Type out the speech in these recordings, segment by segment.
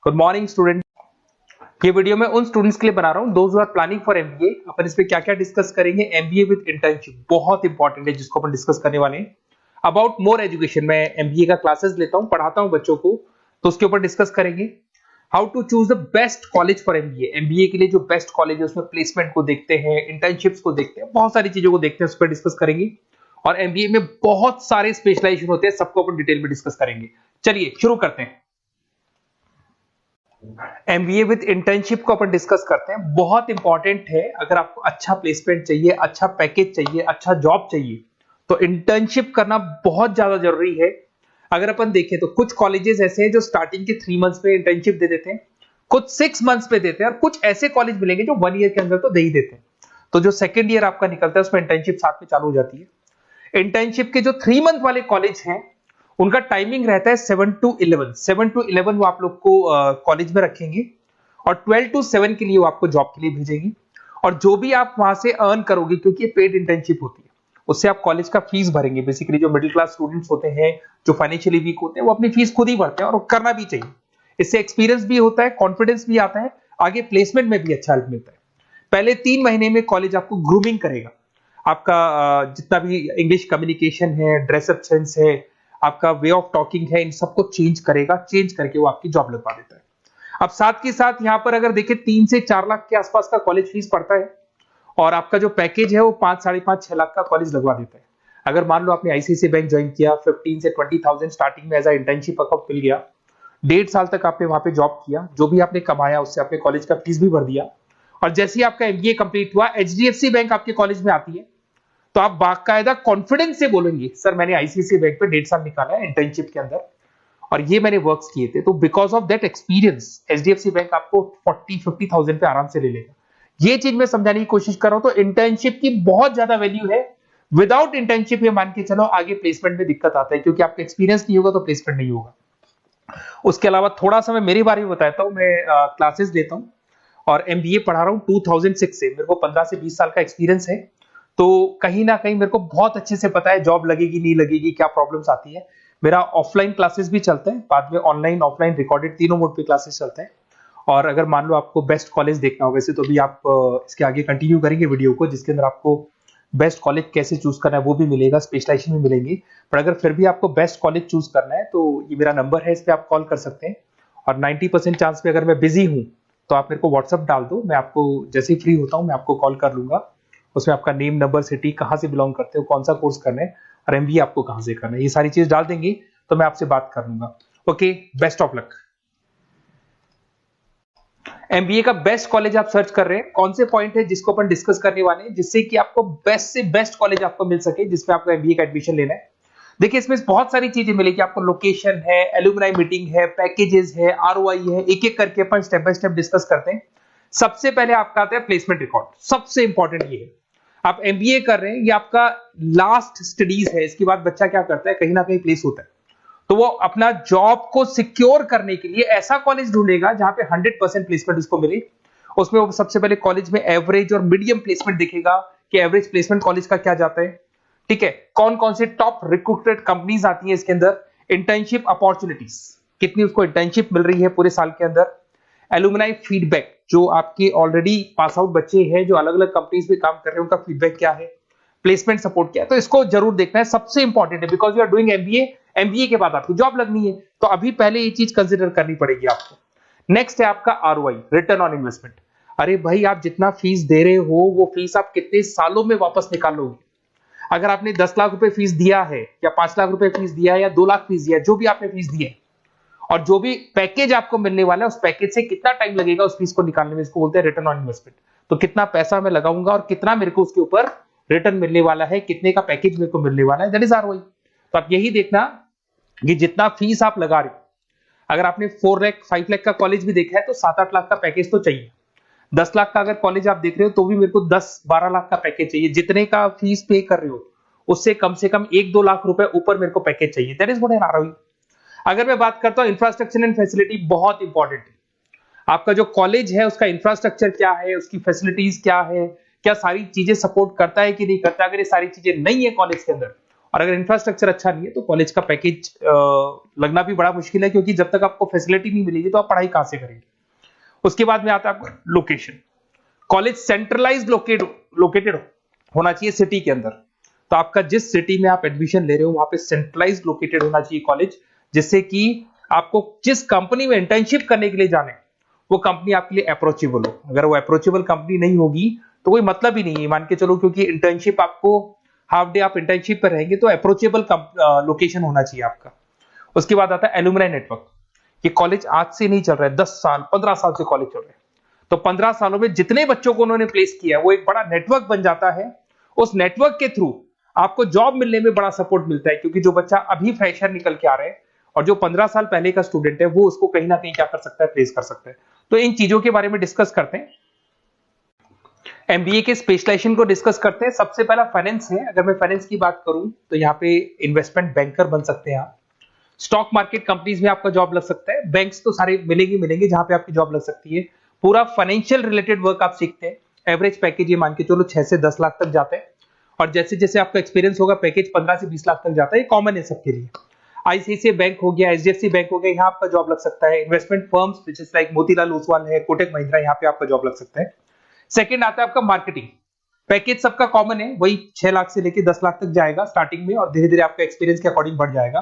Good morning student. ये video मैं उन स्टूडेंट्स के लिए बना रहा हूँ those who are planning for MBA. अपन इस पे क्या क्या डिस्कस करेंगे। एमबीए विद इंटर्नशिप बहुत इंपॉर्टेंट है जिसको अपन डिस्कस करने वाले हैं। अबाउट मोर एजुकेशन, मैं एमबीए का क्लासेस लेता हूँ, पढ़ाता हूँ बच्चों को, तो उसके ऊपर डिस्कस करेंगे। How to choose the best college for MBA. MBA के लिए जो बेस्ट कॉलेज है उसमें प्लेसमेंट को देखते हैं, इंटर्नशिप्स को देखते हैं, बहुत सारी चीजों को देखते हैं, उस पर डिस्कस करेंगे। और एमबीए में बहुत सारे स्पेशलाइजेशन होते हैं, सबको अपन डिटेल में डिस्कस करेंगे। चलिए शुरू करते हैं। एमबीए विद इंटर्नशिप को अपन डिस्कस करते हैं। बहुत इंपॉर्टेंट है, अगर आपको अच्छा प्लेसमेंट चाहिए, अच्छा पैकेज चाहिए, अच्छा जॉब चाहिए, तो इंटर्नशिप करना बहुत ज्यादा जरूरी है। अगर अपन देखें तो कुछ कॉलेजेस ऐसे हैं जो स्टार्टिंग के 3 मंथ्स में इंटर्नशिप दे देते हैं, कुछ 6 मंथ्स पे देते हैं, और कुछ ऐसे कॉलेज मिलेंगे जो 1 ईयर के अंदर तो दे ही देते हैं। तो जो सेकेंड ईयर आपका निकलता है उसमें इंटर्नशिप साथ में चालू हो जाती है। इंटर्नशिप के जो 3 मंथ वाले कॉलेज हैं उनका टाइमिंग रहता है 7 to 11। 7 to 11 वो आप लोग को कॉलेज में रखेंगे, और 12 to 7 के लिए वो आपको जॉब के लिए भेजेंगे। और जो भी आप वहां से अर्न करोगे, क्योंकि ये पेड इंटर्नशिप होती है, उससे आप कॉलेज का फीस भरेंगे। बेसिकली जो मिडिल क्लास स्टूडेंट्स होते हैं, जो फाइनेंशियली वीक होते हैं, वो अपनी फीस खुद ही भरते हैं, और करना भी चाहिए। इससे एक्सपीरियंस भी होता है, कॉन्फिडेंस भी आता है, आगे प्लेसमेंट में भी अच्छा हेल्प मिलता है। पहले 3 महीने में कॉलेज आपको ग्रूमिंग करेगा। आपका जितना भी इंग्लिश कम्युनिकेशन है, ड्रेसअप सेंस है, आपका वे ऑफ टॉकिंग है, इन सबको चेंज करेगा। चेंज करके वो आपकी जॉब लगवा देता है। अब साथ के साथ यहां पर अगर देखें 3 से 4 लाख के आसपास का कॉलेज फीस पड़ता है, और आपका जो पैकेज है वो 5, 5.5, 6 लाख का कॉलेज लगवा देता है। अगर मान लो आपने आईसीआईसीआई बैंक ज्वाइन किया, 15 से 20,000 स्टार्टिंग में एज अ इंटर्नशिप अकाउंट मिल गया, 1.5 साल तक आपने वहां पे जॉब किया, जो भी आपने कमाया उससे आपने कॉलेज का फीस भी भर दिया, और जैसे ही आपका एमबीए कंप्लीट हुआ, एचडीएफसी बैंक आपके कॉलेज में आती है, तो आप बाकायदा कॉन्फिडेंस से बोलेंगे, सर मैंने आईसीआईसीआई बैंक पे 1.5 साल निकाला है इंटर्नशिप के अंदर, और ये मैंने वर्क्स किए थे, तो because of that experience HDFC bank आपको 40-50,000 पे आराम से ले लेगा। ये चीज मैं समझाने की कोशिश कर रहा हूं। तो इंटर्नशिप की बहुत ज्यादा वैल्यू है। विदाउट इंटर्नशिप ये मान के चलो आगे प्लेसमेंट में दिक्कत आता है, क्योंकि आपका एक्सपीरियंस नहीं होगा तो प्लेसमेंट नहीं होगा। उसके अलावा थोड़ा सा मैं मेरे बारे में बताता हूँ। मैं क्लासेस लेता हूँ और एमबीए पढ़ा रहा हूँ 2006 से। मेरे को 15 से 20 साल का एक्सपीरियंस है, तो कहीं ना कहीं मेरे को बहुत अच्छे से पता है जॉब लगेगी नहीं लगेगी, क्या प्रॉब्लम्स आती है। मेरा ऑफलाइन क्लासेस भी चलते हैं, बाद में ऑनलाइन ऑफलाइन रिकॉर्डेड तीनों मोड पे क्लासेस चलते हैं। और अगर मान लो आपको बेस्ट कॉलेज देखना हो, वैसे तो भी आप इसके आगे कंटिन्यू करेंगे वीडियो को, जिसके अंदर आपको बेस्ट कॉलेज कैसे चूज करना है वो भी मिलेगा, स्पेशलाइजेशन भी मिलेंगे। पर अगर फिर भी आपको बेस्ट कॉलेज चूज करना है तो ये मेरा नंबर है, इस पर आप कॉल कर सकते हैं। और 90% चांस पे अगर मैं बिजी हूँ तो आप मेरे को व्हाट्सअप डाल दो, मैं आपको जैसे ही फ्री होता हूँ मैं आपको कॉल कर लूंगा। उसमें आपका नेम, नंबर, सिटी, कहाँ से बिलोंग करते हो, कौन सा कोर्स करना है, और एमबीए आपको कहाँ से करना है, ये सारी चीज डाल देंगे तो मैं आपसे बात कर लूंगा। Okay, best of luck. MBA का बेस्ट कॉलेज आप सर्च कर रहे हैं, कौन से पॉइंट है जिसको अपन डिस्कस करने वाले हैं, जिससे कि आपको बेस्ट से बेस्ट कॉलेज आपको मिल सके जिसमें आपको एमबीए का एडमिशन लेना है। देखिए इसमें बहुत सारी चीजें मिलेगी आपको। लोकेशन है, एलुमनाई मीटिंग है, पैकेजेस है, आरओआई है, एक एक करके अपन स्टेप बाय स्टेप डिस्कस करते हैं। सबसे पहले आपका आता है प्लेसमेंट रिकॉर्ड। सबसे इंपॉर्टेंट ये है, आप एमबीए कर रहे हैं, ये आपका लास्ट स्टडीज है। इसके बाद बच्चा क्या करता है, कहीं ना कहीं प्लेस होता है, तो वो अपना जॉब को सिक्योर करने के लिए ऐसा कॉलेज ढूंढेगा जहां पे 100% प्लेसमेंट उसको मिले। उसमें वो सबसे पहले कॉलेज में एवरेज और मीडियम प्लेसमेंट देखेगा कि एवरेज प्लेसमेंट कॉलेज का क्या जाता है, ठीक है। कौन कौन से टॉप रिक्रूटेड कंपनीज आती हैं इसके अंदर, इंटर्नशिप अपॉर्चुनिटीज कितनी उसको इंटर्नशिप मिल रही है पूरे साल के अंदर, एलुमनाई फीडबैक, जो आपके ऑलरेडी पास आउट बच्चे हैं जो अलग अलग कंपनीज में काम कर रहे हैं उनका फीडबैक क्या है, प्लेसमेंट सपोर्ट क्या है। तो इसको जरूर देखना है, सबसे इंपॉर्टेंट है, because you are doing MBA. MBA के बाद आपकी जॉब लगनी है, तो अभी पहले ये चीज कंसिडर करनी पड़ेगी आपको। नेक्स्ट है आपका आरओआई, रिटर्न ऑन इन्वेस्टमेंट। अरे भाई, आप जितना फीस दे रहे हो वो फीस आप कितने सालों में वापस निकालोगे। अगर आपने 10 लाख रुपए फीस दिया है, या 5 लाख रुपए फीस दिया है, या 2 लाख फीस दिया है, जो भी आपने फीस दी है, और जो भी पैकेज आपको मिलने वाला है उस पैकेज से कितना टाइम लगेगा उस फीस को निकालने में, इसको बोलते हैं रिटर्न ऑन इन्वेस्टमेंट। तो कितना पैसा मैं लगाऊंगा और कितना मेरे को उसके ऊपर रिटर्न मिलने वाला है, कितने का पैकेज मेरे को मिलने वाला है, दैट इज आरओआई। तो आप यही देखना कि जितना फीस आप लगा रहे हो, अगर आपने 4 लाख 5 लाख का कॉलेज भी देखा है तो 7-8 लाख का पैकेज तो चाहिए। 10 लाख का अगर कॉलेज आप देख रहे हो तो भी मेरे को 10-12 लाख का पैकेज चाहिए। जितने का फीस पे कर रहे हो उससे कम से कम 1-2 लाख रुपए ऊपर मेरे को पैकेज चाहिए, that is what I ROI. अगर मैं बात करता हूं इंफ्रास्ट्रक्चर एंड फैसिलिटी, बहुत इंपॉर्टेंट है। आपका जो कॉलेज है उसका इंफ्रास्ट्रक्चर क्या है, उसकी फैसिलिटीज क्या है, क्या सारी चीजें सपोर्ट करता है कि नहीं करता। अगर ये सारी चीजें नहीं है कॉलेज के अंदर और अगर इंफ्रास्ट्रक्चर अच्छा नहीं है तो कॉलेज का पैकेज लगना भी बड़ा मुश्किल है, क्योंकि जब तक आपको फैसिलिटी नहीं मिलेगी तो आप पढ़ाई कहां से करेंगे। उसके बाद में आता है आपका लोकेशन। कॉलेज सेंट्रलाइज लोकेटेड होना चाहिए सिटी के अंदर। तो आपका जिस सिटी में आप एडमिशन ले रहे हो वहां पे सेंट्रलाइज लोकेटेड होना चाहिए कॉलेज, जिससे कि आपको जिस कंपनी में इंटर्नशिप करने के लिए जाने वो कंपनी आपके लिए अप्रोचेबल हो। अगर वो अप्रोचेबल कंपनी नहीं होगी तो कोई मतलब ही नहीं है, मान के चलो, क्योंकि इंटर्नशिप आपको हाफ डे आप इंटर्नशिप पर रहेंगे तो अप्रोचेबल लोकेशन होना चाहिए आपका। उसके बाद आता है एलुमनाई नेटवर्क। ये कॉलेज आज से नहीं चल रहा है, 10 साल 15 साल से कॉलेज चल रहा है। तो 15 सालों में जितने बच्चों को उन्होंने प्लेस किया है वो एक बड़ा नेटवर्क बन जाता है। उस नेटवर्क के थ्रू आपको जॉब मिलने में बड़ा सपोर्ट मिलता है, क्योंकि जो बच्चा अभी फ्रेशर निकल के आ रहे हैं और जो 15 साल पहले का स्टूडेंट है वो उसको कहीं ना कहीं क्या कर सकता है, प्लेस कर सकता है। तो इन चीजों के बारे में डिस्कस करते हैं। एमबीए के स्पेशलाइजेशन को डिस्कस करते हैं। सबसे पहला फाइनेंस है। अगर मैं फाइनेंस की बात करूं तो यहाँ पे इन्वेस्टमेंट बैंकर बन सकते हैं आप। स्टॉक मार्केट कंपनीज में आपका जॉब लग सकता है। बैंक्स तो सारे मिलेंगे जहां पे आपकी जॉब लग सकती है। पूरा फाइनेंशियल रिलेटेड वर्क आप सीखते हैं। एवरेज पैकेज ये मान के चलो 6 से 10 लाख तक जाते हैं, और जैसे जैसे आपका एक्सपीरियंस होगा पैकेज 15 से 20 लाख तक जाता है। ये कॉमन है सबके लिए। आईसीआईसीआई बैंक हो गया, एचडीएफसी बैंक हो गया, यहाँ आपका जॉब लग सकता है। इन्वेस्टमेंट फर्म्स जैसे लाइक मोतीलाल ओसवाल है, कोटक महिंद्रा, यहाँ पे आपका जॉब लग सकता है। सेकंड आता है आपका मार्केटिंग। पैकेज सबका कॉमन है, वही 6 लाख से लेकर 10 लाख तक जाएगा स्टार्टिंग में, और धीरे धीरे आपका एक्सपीरियंस के अकॉर्डिंग बढ़ जाएगा।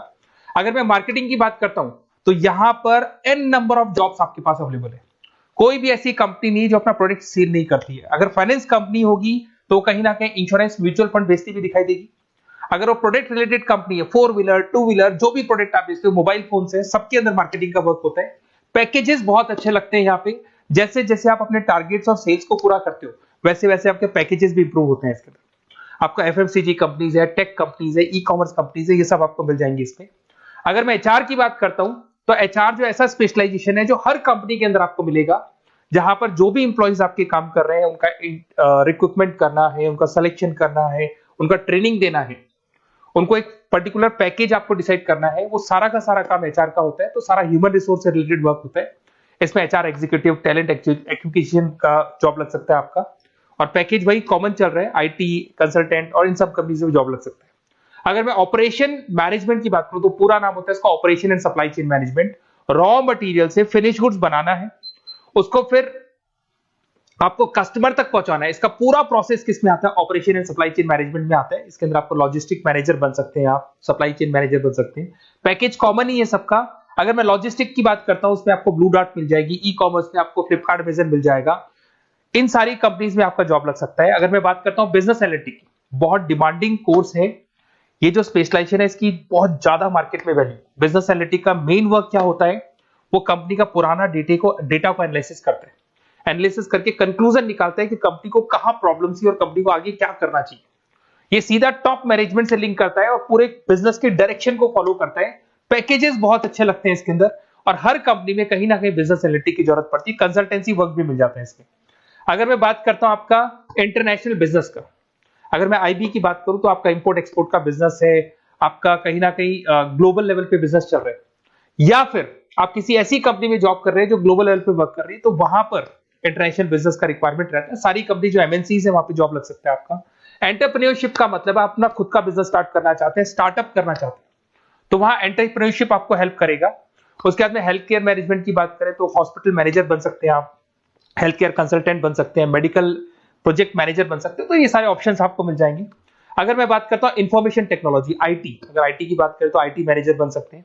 अगर मैं मार्केटिंग की बात करता हूं तो यहां पर एन नंबर ऑफ जॉब्स आपके पास अवेलेबल है। कोई भी ऐसी कंपनी नहीं जो अपना प्रोडक्ट सेल नहीं करती है। अगर फाइनेंस कंपनी होगी तो कहीं ना कहीं इंश्योरेंस म्यूचुअल फंड बेचती भी दिखाई देगी। अगर वो प्रोडक्ट रिलेटेड कंपनी है, 4 व्हीलर 2 व्हीलर जो भी प्रोडक्ट आप बेचते हो, मोबाइल फोन से, सबके अंदर मार्केटिंग का वर्क होता है। पैकेजेस बहुत अच्छे लगते हैं यहाँ पे। जैसे जैसे आप अपने टारगेट्स और सेल्स को पूरा करते हो वैसे वैसे आपके पैकेजेस भी इंप्रूव होते हैं। इसके अंदर आपका एफएमसीजी कंपनीज है, टेक कंपनीज है, ई कॉमर्स कंपनीज है, ये सब आपको मिल जाएंगे इसमें। अगर मैं एचआर की बात करता हूं तो एचआर जो ऐसा स्पेशलाइजेशन है जो हर कंपनी के अंदर आपको मिलेगा, जहां पर जो भी इंप्लॉइज आपके काम कर रहे हैं उनका रिक्रूटमेंट करना है, उनका सिलेक्शन करना है, उनका ट्रेनिंग देना है, उनको एक पर्टिकुलर पैकेज आपको डिसाइड करना है, वो सारा का सारा काम एचआर का होता है। तो सारा ह्यूमन रिसोर्स से रिलेटेड वर्क होता है। इसमें एचआर एग्जीक्यूटिव, टैलेंट एक्विजिशन का जॉब लग सकता है आपका, और पैकेज वही कॉमन चल रहा है, आईटी कंसल्टेंट और इन सब कंपनीज में जॉब लग सकता है। अगर मैं ऑपरेशन मैनेजमेंट की बात करूं तो पूरा नाम होता है इसका operation and supply chain management. Raw material से फिनिश गुड्स बनाना है, उसको फिर आपको कस्टमर तक पहुंचाना है। इसका पूरा प्रोसेस किस में आता है, operation and supply chain management में आता है। इसके अंदर आपको लॉजिस्टिक मैनेजर बन सकते हैं, आप सप्लाई चेन मैनेजर बन सकते हैं। पैकेज कॉमन ही है सबका। अगर मैं लॉजिस्टिक की बात करता हूं उसमें आपको ब्लू डॉट मिल जाएगी, ई कॉमर्स में आपको फ्लिपकार्ट अमेज़न मिल जाएगा। इन सारी कंपनीज में आपका जॉब लग सकता है। अगर मैं बात करता हूं बिजनेस एनालिटिक्स, बहुत डिमांडिंग कोर्स है ये जो स्पेशलाइजेशन है, इसकी बहुत ज्यादा मार्केट में वैल्यू। बिजनेस एनालिटिक्स का मेन वर्क क्या होता है, वो कंपनी का पुराना डेटा को एनालिसिस करते हैं। एनालिसिस करके कंक्लूजन निकालता है कि कंपनी को कहां प्रॉब्लम थी और कंपनी को आगे क्या करना चाहिए। ये सीधा टॉप मैनेजमेंट से लिंक करता है और पूरे बिजनेस के डायरेक्शन को फॉलो करता है। पैकेजेस बहुत अच्छे लगते हैं इसके अंदर, और हर कंपनी में कहीं ना कहीं बिजनेस एनालिटिक्स की जरूरत पड़ती है। कंसल्टेंसी वर्क भी मिल जाता है इसमें। अगर मैं बात करता हूं आपका इंटरनेशनल बिजनेस का, अगर मैं आईबी की बात करूं तो आपका इंपोर्ट एक्सपोर्ट का बिजनेस है, आपका कहीं ना कहीं ग्लोबल लेवल पे बिजनेस चल रहा है, या फिर आप किसी ऐसी कंपनी में जॉब कर रहे हैं जो ग्लोबल लेवल पे वर्क कर रही है, तो वहां पर इंटरनेशनल बिजनेस का रिक्वायरमेंट रहता है। सारी कंपनी जो एमएनसीज है वहां पे जॉब लग सकता है आपका। एंटरप्रेन्योरशिप का मतलब आप अपना खुद का बिजनेस स्टार्ट करना चाहते हैं, स्टार्टअप करना चाहते हैं, तो वहां एंटरप्रेन्योरशिप आपको हेल्प करेगा। उसके बाद में हेल्थ केयर मैनेजमेंट की बात करें तो हॉस्पिटल मैनेजर बन सकते हैं आप, हेल्थ केयर कंसल्टेंट बन सकते हैं, मेडिकल प्रोजेक्ट मैनेजर बन सकते हैं। तो ये सारे ऑप्शंस आपको मिल जाएंगे। अगर मैं बात करता हूं इंफॉर्मेशन टेक्नोलॉजी, आईटी, अगर आईटी की बात करें तो आईटी मैनेजर बन सकते हैं।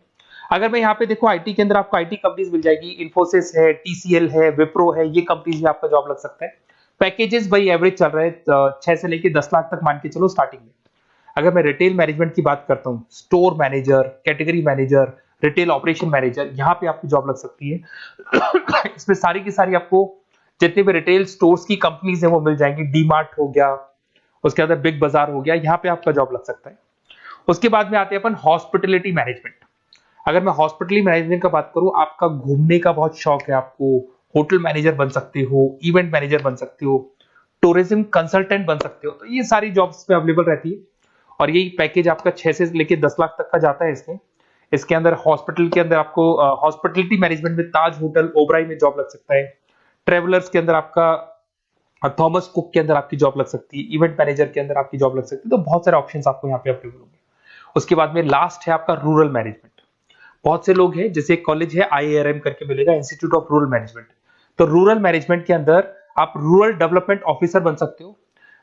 अगर मैं यहाँ पे देखो आईटी के अंदर आपको आईटी कंपनीज मिल जाएगी, इन्फोसिस है, टीसीएल है, विप्रो है, ये कंपनीज में आपका जॉब लग सकता है। पैकेजेस भाई एवरेज चल रहे हैं 6 से लेकर 10 लाख तक मान के चलो स्टार्टिंग में। अगर मैं रिटेल मैनेजमेंट की बात करता हूँ, store manager, category manager, retail operation manager, यहाँ पे आपकी जॉब लग सकती है। इसमें सारी की सारी आपको जितने भी रिटेल स्टोर्स की कंपनीज है वो मिल जाएंगी। डीमार्ट हो गया, उसके बाद बिग बाजार हो गया, यहाँ पे आपका जॉब लग सकता है। उसके बाद में आते हैं अपन हॉस्पिटलिटी मैनेजमेंट। अगर मैं हॉस्पिटलिटी मैनेजमेंट का बात करूं, आपका घूमने का बहुत शौक है, आपको होटल मैनेजर बन सकते हो, इवेंट मैनेजर बन सकते हो, टूरिज्म कंसल्टेंट बन सकते हो, तो ये सारी जॉब्स पे अवेलेबल रहती है। और यही पैकेज आपका 6 से लेकर 10 लाख तक का जाता है इसमें। इसके अंदर हॉस्पिटल के अंदर आपको हॉस्पिटलिटी मैनेजमेंट में ताज होटल, ओबराई में जॉब लग सकता है। ट्रेवलर्स के अंदर आपका थॉमस कुक के अंदर आपकी जॉब लग सकती है। इवेंट मैनेजर के अंदर आपकी जॉब लग सकती है। तो बहुत सारे ऑप्शंस आपको यहाँ पे अवेलेबल होंगे। उसके बाद में लास्ट है आपका रूरल मैनेजमेंट। बहुत से लोग हैं, जैसे एक कॉलेज है IIRM करके मिलेगा, इंस्टीट्यूट ऑफ रूरल मैनेजमेंट। तो रूरल मैनेजमेंट के अंदर आप रूरल डेवलपमेंट ऑफिसर बन सकते हो,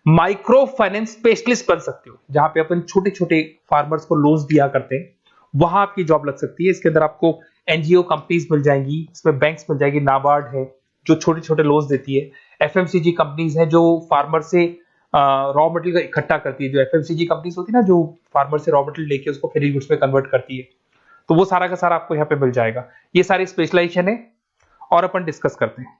माइक्रो फाइनेंस स्पेशलिस्ट बन सकते हो, जहां पे अपन छोटे छोटे फार्मर्स को लोन्स दिया करते हैं, वहां आपकी जॉब लग सकती है। इसके अंदर आपको एनजीओ कंपनीज मिल जाएंगी, इसमें बैंक्स मिल जाएगी, नाबार्ड है जो छोटे छोटे लोन्स देती है, एफएमसीजी कंपनीज है जो फार्मर से रॉ मटेरियल का इकट्ठा करती है, जो एफएमसीजी कंपनीज होती है ना, जो फार्मर से रॉ मटेरियल लेके उसको फिनिश गुड्स में कन्वर्ट करती है, तो वो सारा का सारा आपको यहाँ पे मिल जाएगा। ये सारी स्पेशलाइजेशन है और अपन डिस्कस करते हैं।